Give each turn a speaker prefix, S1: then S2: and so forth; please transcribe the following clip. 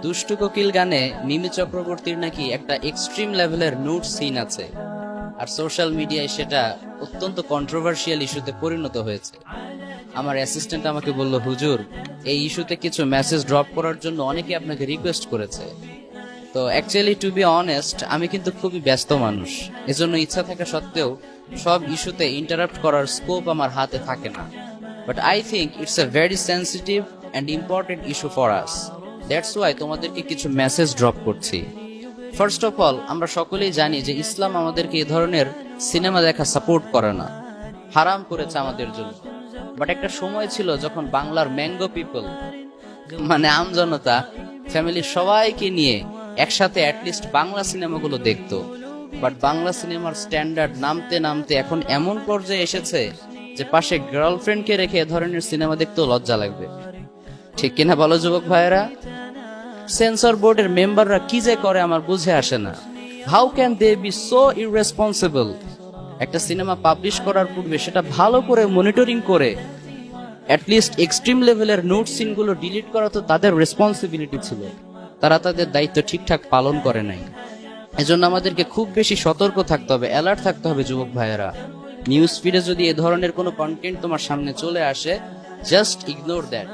S1: দুষ্টু কোকিল গানে মিমি চক্রবর্তীর নাকি একটা এক্সট্রিম লেভেলের নুড সিন আছে, আর সোশ্যাল মিডিয়ায় সেটা অত্যন্ত কন্ট্রোভার্সিয়াল ইস্যুতে পরিণত হয়েছে। আমার অ্যাসিস্ট্যান্ট আমাকে বলল, হুজুর, এই ইস্যুতে কিছু মেসেজ ড্রপ করার জন্য অনেকে আপনাকে রিকোয়েস্ট করেছে। তো অ্যাকচুয়ালি টু বি অনেস্ট, আমি কিন্তু খুবই ব্যস্ত মানুষ, এজন্য ইচ্ছা থাকা সত্ত্বেও সব ইস্যুতে ইন্টারাপ্ট করার স্কোপ আমার হাতে থাকে না। But I think it's a very sensitive and important issue for us. That's why তোমাদেরকে কিছু মেসেজ ড্রপ করছি। ফার্স্ট অফ অল, আমরা সকলেই জানি যে ইসলাম আমাদেরকে এ ধরনের সিনেমা দেখা সাপোর্ট করে না, হারাম করেছে আমাদের জন্য। বাট একটা সময় ছিল যখন বাংলার ম্যাঙ্গো পিপল, মানে আমজনতা, ফ্যামিলির সবাইকে নিয়ে একসাথে অ্যাটলিস্ট বাংলা সিনেমাগুলো দেখতো। বাট বাংলা সিনেমার স্ট্যান্ডার্ড নামতে নামতে এখন এমন পর্যায়ে এসেছে যে পাশে গার্লফ্রেন্ডকে রেখে এ ধরনের সিনেমা দেখতেও লজ্জা লাগবে। ঠিক কিনা বলো যুবক ভাইয়েরা? সেন্সর বোর্ডের মেম্বাররা কি যে করে আমার বুঝে আসে না। How can they be so irresponsible? একটা সিনেমা পাবলিশ করার পূর্বে সেটা ভালো করে মনিটরিং করে অ্যাটলিস্ট এক্সট্রিম লেভেলের নোট সিনগুলো ডিলিট করা তো তাদের রেসপন্সিবিলিটি ছিল। তারা তাদের দায়িত্ব ঠিকঠাক পালন করে নাই। এজন্য আমাদেরকে খুব বেশি সতর্ক থাকতে হবে, অ্যালার্ট থাকতে হবে যুবক ভাইয়েরা। নিউজ ফিডে যদি এ ধরনের কোনো কন্টেন্ট তোমার সামনে চলে আসে, জাস্ট ইগনোর দ্যাট।